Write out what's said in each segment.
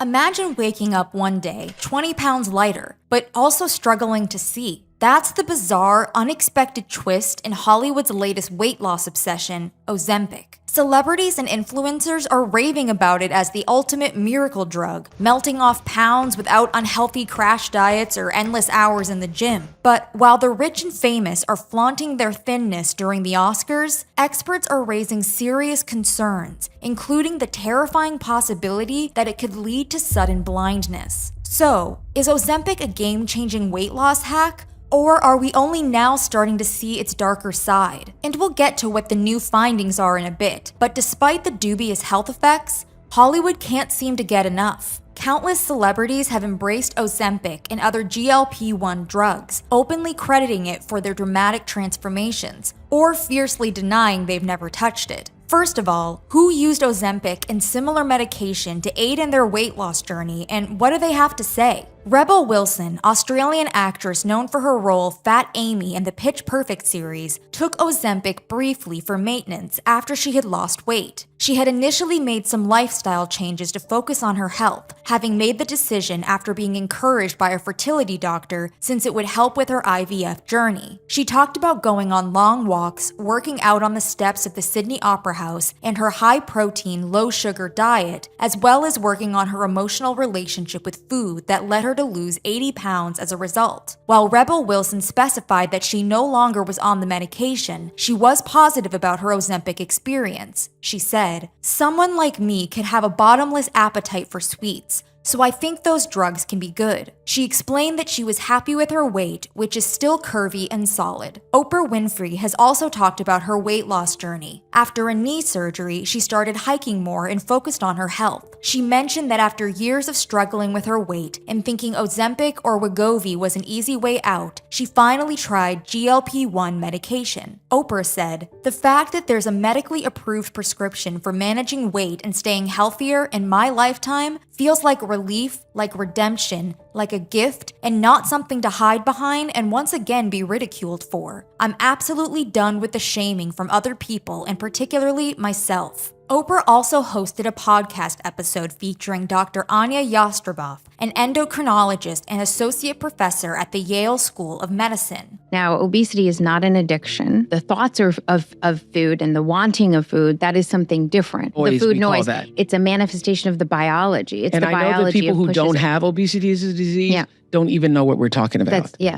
Imagine waking up one day 20 pounds lighter, but also struggling to see. That's the bizarre, unexpected twist in Hollywood's latest weight loss obsession, Ozempic. Celebrities and influencers are raving about it as the ultimate miracle drug, melting off pounds without unhealthy crash diets or endless hours in the gym. But while the rich and famous are flaunting their thinness during the Oscars, experts are raising serious concerns, including the terrifying possibility that it could lead to sudden blindness. So, is Ozempic a game-changing weight loss hack? Or are we only now starting to see its darker side? And we'll get to what the new findings are in a bit, but despite the dubious health effects, Hollywood can't seem to get enough. Countless celebrities have embraced Ozempic and other GLP-1 drugs, openly crediting it for their dramatic transformations, or fiercely denying they've never touched it. First of all, who used Ozempic and similar medication to aid in their weight loss journey, and what do they have to say? Rebel Wilson, Australian actress known for her role Fat Amy in the Pitch Perfect series, took Ozempic briefly for maintenance after she had lost weight. She had initially made some lifestyle changes to focus on her health, having made the decision after being encouraged by a fertility doctor since it would help with her IVF journey. She talked about going on long walks, working out on the steps of the Sydney Opera House, and her high-protein, low-sugar diet, as well as working on her emotional relationship with food that led her to lose 80 pounds as a result. While Rebel Wilson specified that she no longer was on the medication, she was positive about her Ozempic experience. She said, "Someone like me could have a bottomless appetite for sweets, so I think those drugs can be good." She explained that she was happy with her weight, which is still curvy and solid. Oprah Winfrey has also talked about her weight loss journey. After a knee surgery, she started hiking more and focused on her health. She mentioned that after years of struggling with her weight and thinking Ozempic or Wegovy was an easy way out, she finally tried GLP-1 medication. Oprah said, "The fact that there's a medically approved prescription for managing weight and staying healthier in my lifetime feels like relief, like redemption, like a gift, and not something to hide behind and once again be ridiculed for. I'm absolutely done with the shaming from other people and particularly myself." Oprah also hosted a podcast episode featuring Dr. Anya Yastreboff, an endocrinologist and associate professor at the Yale School of Medicine. Now, obesity is not an addiction. The thoughts of food and the wanting of food, that is something different. Noise, the food we call noise, that. It's a manifestation of the biology. It's And the I know biology that people of who pushes don't it. have obesity as a disease don't even know what we're talking about. You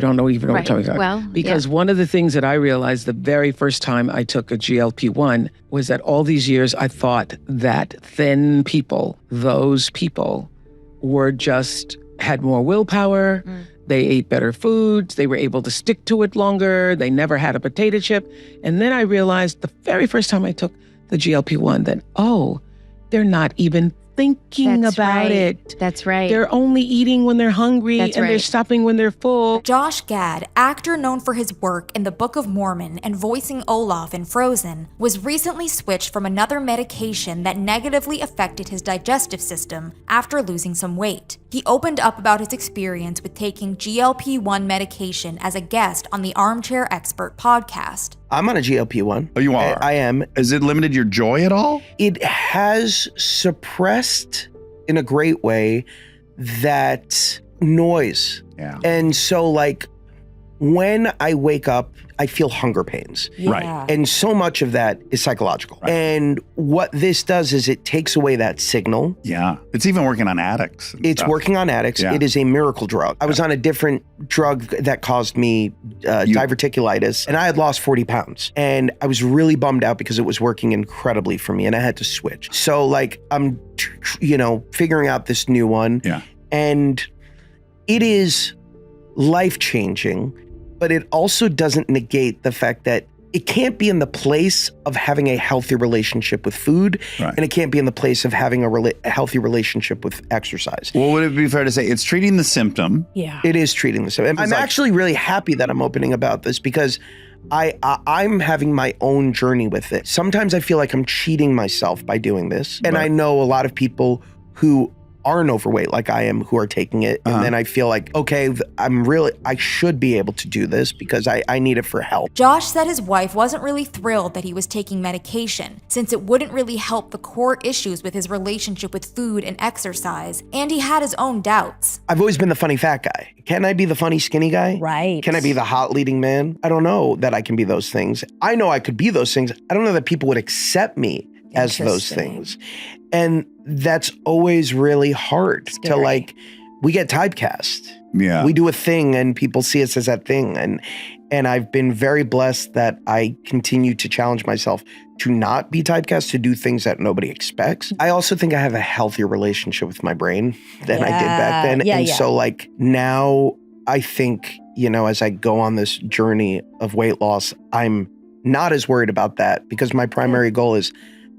don't know even know what we're talking about. Well, because one of the things that I realized the very first time I took a GLP-1 was that all these years I thought that thin people, those people, were just had more willpower. They ate better foods. They were able to stick to it longer. They never had a potato chip. And then I realized the very first time I took the GLP-1 that, they're not even thinking about it. That's right. They're only eating when they're hungry they're stopping when they're full. Josh Gad, actor known for his work in the Book of Mormon and voicing Olaf in Frozen, was recently switched from another medication that negatively affected his digestive system after losing some weight. He opened up about his experience with taking GLP-1 medication as a guest on the Armchair Expert podcast. I'm on a GLP-1. Oh, you are? I am. Has it limited your joy at all? It has suppressed in a great way that noise. Yeah. And so when I wake up, I feel hunger pains. Right. And so much of that is psychological. Right. And what this does is it takes away that signal. Yeah. It's even working on addicts. It's working on addicts. Yeah. It is a miracle drug. I was on a different drug that caused me diverticulitis, and I had lost 40 pounds. And I was really bummed out because it was working incredibly for me, and I had to switch. So I'm, figuring out this new one. Yeah. And it is life-changing, but it also doesn't negate the fact that it can't be in the place of having a healthy relationship with food, and it can't be in the place of having a healthy relationship with exercise. Well, would it be fair to say it's treating the symptom? Yeah. It is treating the symptom. I'm actually really happy that I'm opening about this because I'm having my own journey with it. Sometimes I feel like I'm cheating myself by doing this. And I know a lot of people who aren't overweight like I am who are taking it. And then I feel like, okay, I should be able to do this because I need it for health. Josh said his wife wasn't really thrilled that he was taking medication, since it wouldn't really help the core issues with his relationship with food and exercise, and he had his own doubts. I've always been the funny fat guy. Can I be the funny skinny guy? Right. Can I be the hot leading man? I don't know that I can be those things. I know I could be those things. I don't know that people would accept me as those things. And that's always really hard to like, we get typecast. Yeah. We do a thing and people see us as that thing. And I've been very blessed that I continue to challenge myself to not be typecast, to do things that nobody expects. I also think I have a healthier relationship with my brain than I did back then. So like now I think, you know, as I go on this journey of weight loss, I'm not as worried about that because my primary goal is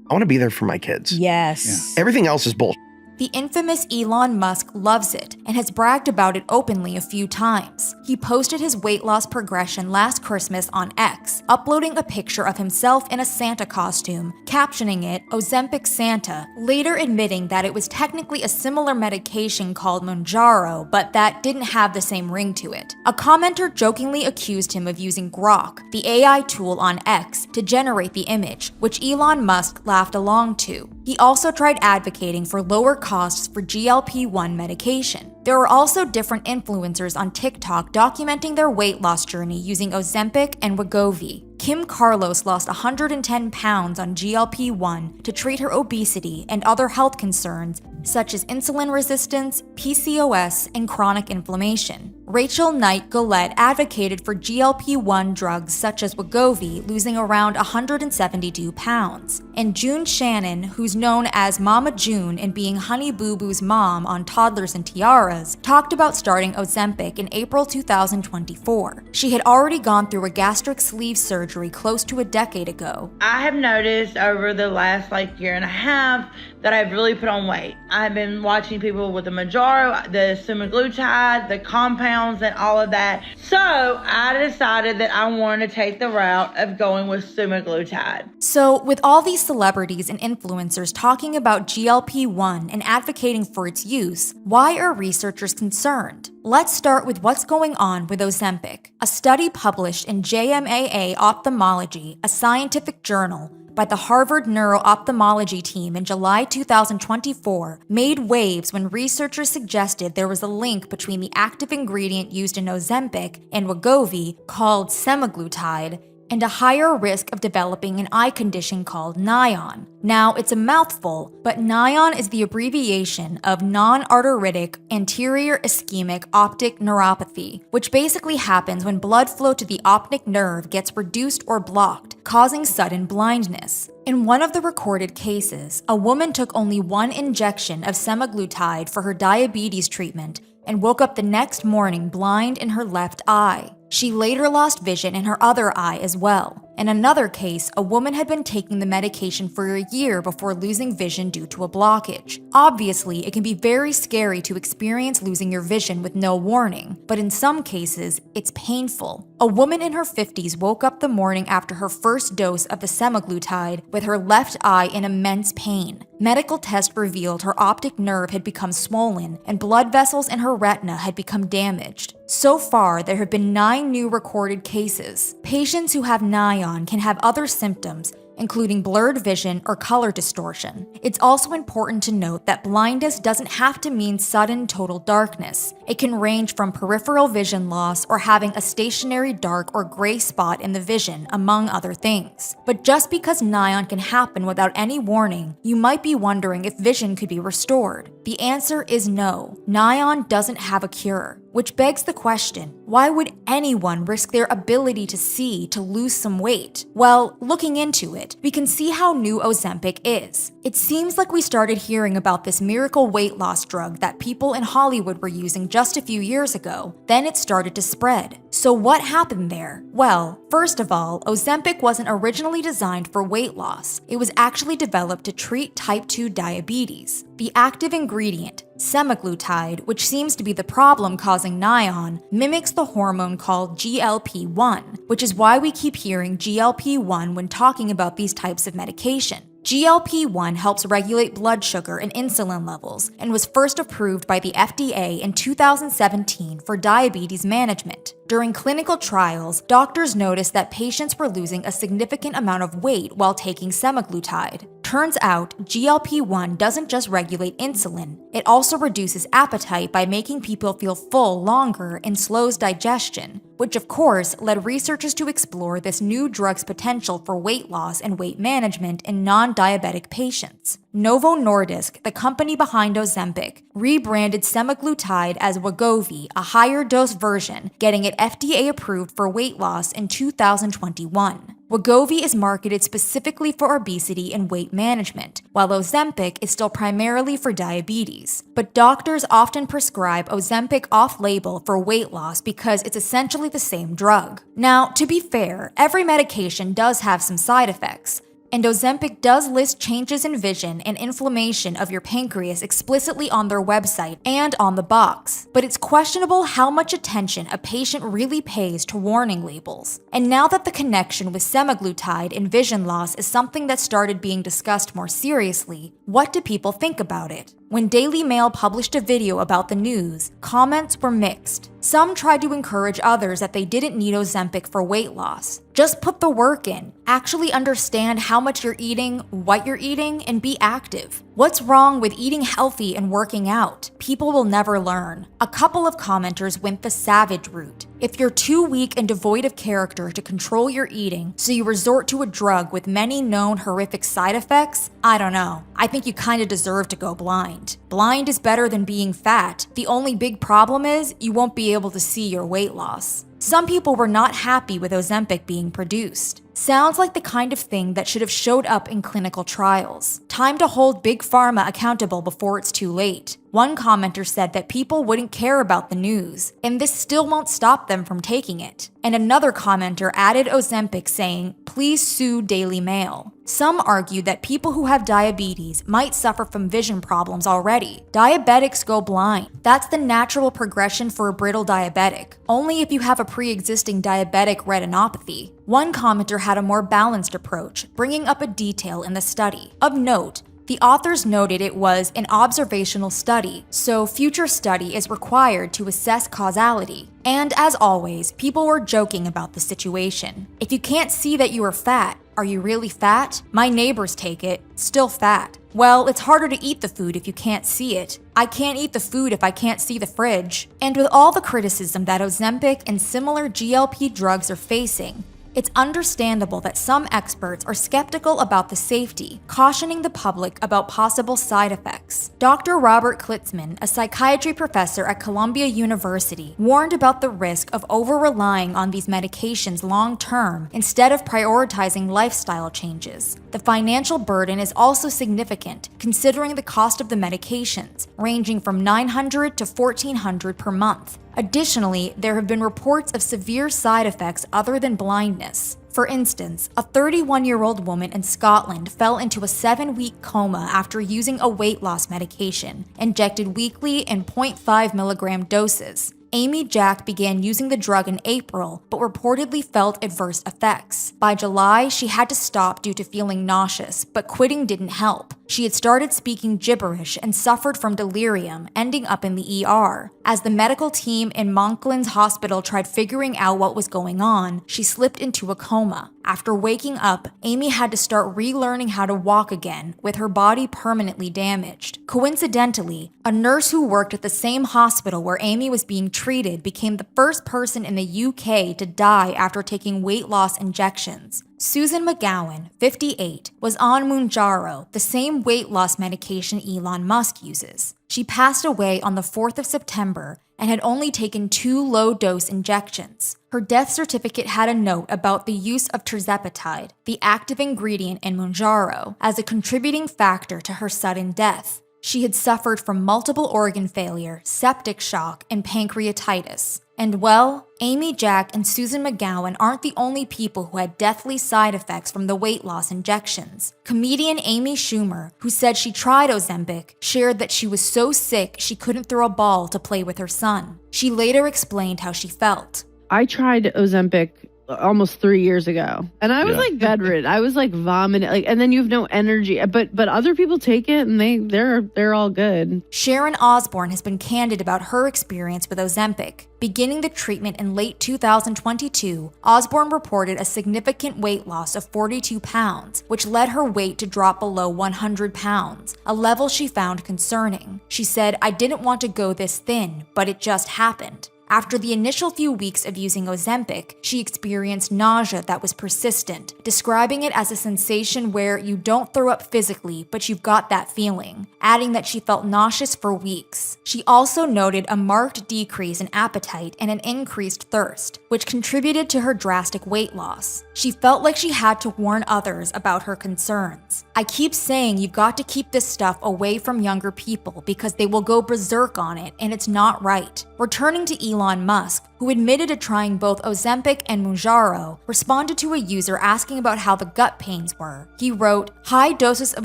I want to be there for my kids. Yes. Everything else is bullshit. The infamous Elon Musk loves it and has bragged about it openly a few times. He posted his weight loss progression last Christmas on X, uploading a picture of himself in a Santa costume, captioning it Ozempic Santa, later admitting that it was technically a similar medication called Mounjaro, but that didn't have the same ring to it. A commenter jokingly accused him of using Grok, the AI tool on X, to generate the image, which Elon Musk laughed along to. He also tried advocating for lower costs for GLP-1 medication. There are also different influencers on TikTok documenting their weight loss journey using Ozempic and Wegovy. Kim Carlos lost 110 pounds on GLP-1 to treat her obesity and other health concerns such as insulin resistance, PCOS, and chronic inflammation. Rachel Knight Gillette advocated for GLP-1 drugs such as Wegovy, losing around 172 pounds. And June Shannon, who's known as Mama June and being Honey Boo Boo's mom on Toddlers and Tiaras, talked about starting Ozempic in April 2024. She had already gone through a gastric sleeve surgery close to a decade ago. I have noticed over the last year and a half that I've really put on weight. I've been watching people with the Mounjaro, the semaglutide, the compounds, and all of that. So I decided that I wanted to take the route of going with semaglutide. So with all these celebrities and influencers talking about GLP-1 and advocating for its use, why are researchers concerned? Let's start with what's going on with Ozempic. A study published in JMAA Ophthalmology, a scientific journal, by the Harvard Neuro-Ophthalmology team in July 2024 made waves when researchers suggested there was a link between the active ingredient used in Ozempic and Wegovy, called semaglutide, and a higher risk of developing an eye condition called NION. Now, it's a mouthful, but NION is the abbreviation of non-arteritic anterior ischemic optic neuropathy, which basically happens when blood flow to the optic nerve gets reduced or blocked, causing sudden blindness. In one of the recorded cases, a woman took only one injection of semaglutide for her diabetes treatment and woke up the next morning blind in her left eye. She later lost vision in her other eye as well. In another case, a woman had been taking the medication for a year before losing vision due to a blockage. Obviously, it can be very scary to experience losing your vision with no warning, but in some cases, it's painful. A woman in her 50s woke up the morning after her first dose of the semaglutide with her left eye in immense pain. Medical tests revealed her optic nerve had become swollen and blood vessels in her retina had become damaged. So far, there have been 9 new recorded cases. Patients who have NION can have other symptoms, including blurred vision or color distortion. It's also important to note that blindness doesn't have to mean sudden total darkness. It can range from peripheral vision loss or having a stationary dark or gray spot in the vision, among other things. But just because NION can happen without any warning, you might be wondering if vision could be restored. The answer is no. NION doesn't have a cure. Which begs the question, why would anyone risk their ability to see to lose some weight? Well, looking into it, we can see how new Ozempic is. It seems like we started hearing about this miracle weight loss drug that people in Hollywood were using just a few years ago. Then it started to spread. So what happened there? Well, first of all, Ozempic wasn't originally designed for weight loss. It was actually developed to treat type 2 diabetes. The active ingredient, semaglutide, which seems to be the problem causing NION, mimics the hormone called GLP-1, which is why we keep hearing GLP-1 when talking about these types of medication. GLP-1 helps regulate blood sugar and insulin levels and was first approved by the FDA in 2017 for diabetes management. During clinical trials, doctors noticed that patients were losing a significant amount of weight while taking semaglutide. Turns out, GLP-1 doesn't just regulate insulin, it also reduces appetite by making people feel full longer and slows digestion, which of course led researchers to explore this new drug's potential for weight loss and weight management in non-diabetic patients. Novo Nordisk, the company behind Ozempic, rebranded semaglutide as Wegovy, a higher-dose version, getting it FDA approved for weight loss in 2021. Wegovy is marketed specifically for obesity and weight management, while Ozempic is still primarily for diabetes. But doctors often prescribe Ozempic off-label for weight loss because it's essentially the same drug. Now, to be fair, every medication does have some side effects, and Ozempic does list changes in vision and inflammation of your pancreas explicitly on their website and on the box. But it's questionable how much attention a patient really pays to warning labels. And now that the connection with semaglutide and vision loss is something that started being discussed more seriously, what do people think about it? When Daily Mail published a video about the news, comments were mixed. Some tried to encourage others that they didn't need Ozempic for weight loss. Just put the work in, actually understand how much you're eating, what you're eating, and be active. What's wrong with eating healthy and working out? People will never learn. A couple of commenters went the savage route. If you're too weak and devoid of character to control your eating, so you resort to a drug with many known horrific side effects, I don't know. I think you kinda deserve to go blind. Blind is better than being fat. The only big problem is you won't be able to see your weight loss. Some people were not happy with Ozempic being produced. Sounds like the kind of thing that should have showed up in clinical trials. Time to hold Big Pharma accountable before it's too late. One commenter said that people wouldn't care about the news, and this still won't stop them from taking it. And another commenter added Ozempic saying, "Please sue Daily Mail." Some argued that people who have diabetes might suffer from vision problems already. Diabetics go blind. That's the natural progression for a brittle diabetic, only if you have a pre-existing diabetic retinopathy. One commenter had a more balanced approach, bringing up a detail in the study. Of note, the authors noted it was an observational study, so future study is required to assess causality. And as always, people were joking about the situation. If you can't see that you are fat, are you really fat? My neighbors take it, still fat. Well, it's harder to eat the food if you can't see it. I can't eat the food if I can't see the fridge. And with all the criticism that Ozempic and similar GLP drugs are facing, it's understandable that some experts are skeptical about the safety, cautioning the public about possible side effects. Dr. Robert Klitzman, a psychiatry professor at Columbia University, warned about the risk of over-relying on these medications long-term instead of prioritizing lifestyle changes. The financial burden is also significant, considering the cost of the medications, ranging from $900 to $1,400 per month. Additionally, there have been reports of severe side effects other than blindness. For instance, a 31-year-old woman in Scotland fell into a 7-week coma after using a weight loss medication, injected weekly in 0.5 milligram doses. Amy Jack began using the drug in April, but reportedly felt adverse effects. By July, she had to stop due to feeling nauseous, but quitting didn't help. She had started speaking gibberish and suffered from delirium, ending up in the ER. As the medical team in Monklands Hospital tried figuring out what was going on, she slipped into a coma. After waking up, Amy had to start relearning how to walk again, with her body permanently damaged. Coincidentally, a nurse who worked at the same hospital where Amy was being treated became the first person in the UK to die after taking weight loss injections. Susan McGowan, 58, was on Mounjaro, the same weight loss medication Elon Musk uses. She passed away on the 4th of September and had only taken 2 low-dose injections. Her death certificate had a note about the use of tirzepatide, the active ingredient in Mounjaro, as a contributing factor to her sudden death. She had suffered from multiple organ failure, septic shock, and pancreatitis. And well, Amy Jack and Susan McGowan aren't the only people who had deathly side effects from the weight loss injections. Comedian Amy Schumer, who said she tried Ozempic, shared that she was so sick she couldn't throw a ball to play with her son. She later explained how she felt. I tried Ozempic almost 3 years ago. And I was like bedridden. I was like vomiting, like, and then you have no energy. But other people take it and they're all good. Sharon Osbourne has been candid about her experience with Ozempic. Beginning the treatment in late 2022, Osbourne reported a significant weight loss of 42 pounds, which led her weight to drop below 100 pounds, a level she found concerning. She said, "I didn't want to go this thin, but it just happened." After the initial few weeks of using Ozempic, she experienced nausea that was persistent, describing it as a sensation where you don't throw up physically, but you've got that feeling, adding that she felt nauseous for weeks. She also noted a marked decrease in appetite and an increased thirst, which contributed to her drastic weight loss. She felt like she had to warn others about her concerns. "I keep saying you've got to keep this stuff away from younger people because they will go berserk on it and it's not right." Returning to Elon Musk, who admitted to trying both Ozempic and Mounjaro, responded to a user asking about how the gut pains were. He wrote, "High doses of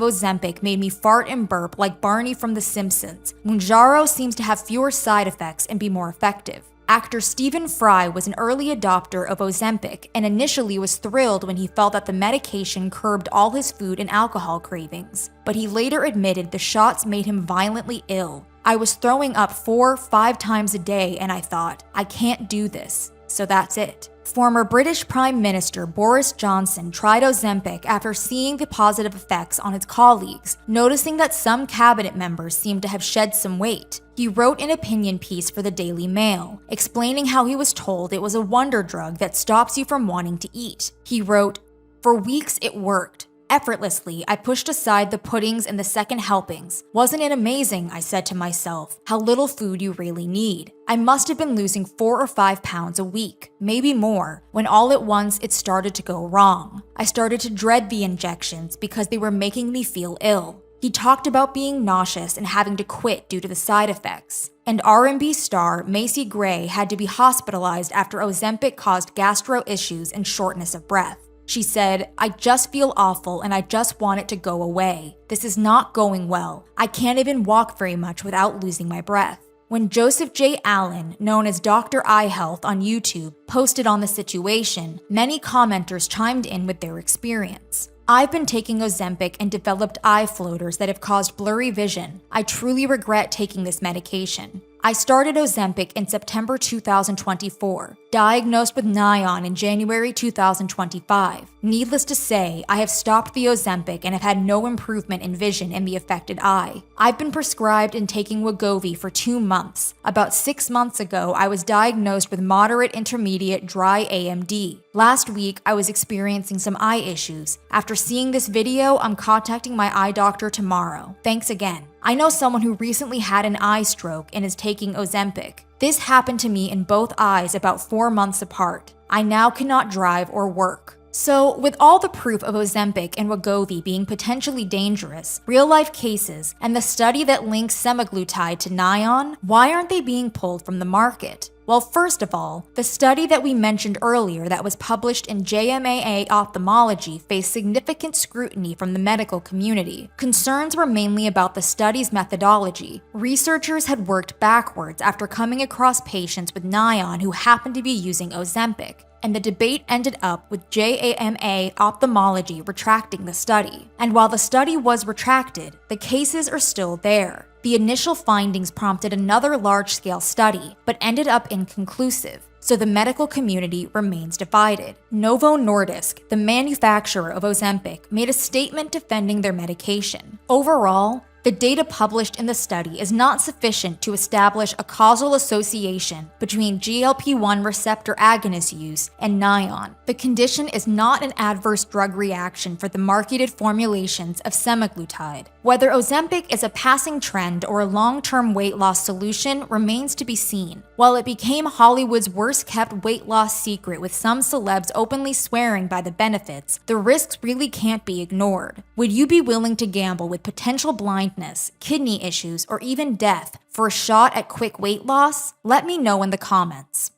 Ozempic made me fart and burp like Barney from The Simpsons. Mounjaro seems to have fewer side effects and be more effective." Actor Stephen Fry was an early adopter of Ozempic and initially was thrilled when he felt that the medication curbed all his food and alcohol cravings, but he later admitted the shots made him violently ill. "I was throwing up 4-5 times a day and I thought, I can't do this, so that's it." Former British Prime Minister Boris Johnson tried Ozempic after seeing the positive effects on his colleagues, noticing that some cabinet members seemed to have shed some weight. He wrote an opinion piece for the Daily Mail, explaining how he was told it was a wonder drug that stops you from wanting to eat. He wrote, "For weeks it worked. Effortlessly, I pushed aside the puddings and the second helpings. Wasn't it amazing, I said to myself, how little food you really need. I must have been losing 4 or 5 pounds a week, maybe more, when all at once it started to go wrong. I started to dread the injections because they were making me feel ill." He talked about being nauseous and having to quit due to the side effects. And R&B star Macy Gray had to be hospitalized after Ozempic caused gastro issues and shortness of breath. She said, "I just feel awful and I just want it to go away. This is not going well. I can't even walk very much without losing my breath." When Joseph J. Allen, known as Dr. Eye Health on YouTube, posted on the situation, many commenters chimed in with their experience. "I've been taking Ozempic and developed eye floaters that have caused blurry vision. I truly regret taking this medication. I started Ozempic in September 2024, diagnosed with Nyon in January 2025. Needless to say, I have stopped the Ozempic and have had no improvement in vision in the affected eye. I've been prescribed and taking Wegovy for 2 months. About 6 months ago, I was diagnosed with moderate intermediate dry AMD. Last week, I was experiencing some eye issues. After seeing this video, I'm contacting my eye doctor tomorrow. Thanks again. I know someone who recently had an eye stroke and is taking Ozempic. This happened to me in both eyes about 4 months apart. I now cannot drive or work." So, with all the proof of Ozempic and Wegovy being potentially dangerous, real-life cases, and the study that links semaglutide to Nyon, why aren't they being pulled from the market? Well, first of all, the study that we mentioned earlier that was published in JMAA Ophthalmology faced significant scrutiny from the medical community. Concerns were mainly about the study's methodology. Researchers had worked backwards after coming across patients with Nyon who happened to be using Ozempic, and the debate ended up with JAMA Ophthalmology retracting the study. And while the study was retracted, the cases are still there. The initial findings prompted another large-scale study, but ended up inconclusive, so the medical community remains divided. Novo Nordisk, the manufacturer of Ozempic, made a statement defending their medication. Overall, the data published in the study is not sufficient to establish a causal association between GLP-1 receptor agonist use and Nyon. The condition is not an adverse drug reaction for the marketed formulations of semaglutide. Whether Ozempic is a passing trend or a long-term weight loss solution remains to be seen. While it became Hollywood's worst-kept weight loss secret with some celebs openly swearing by the benefits, the risks really can't be ignored. Would you be willing to gamble with potential blindness, kidney issues, or even death for a shot at quick weight loss? Let me know in the comments.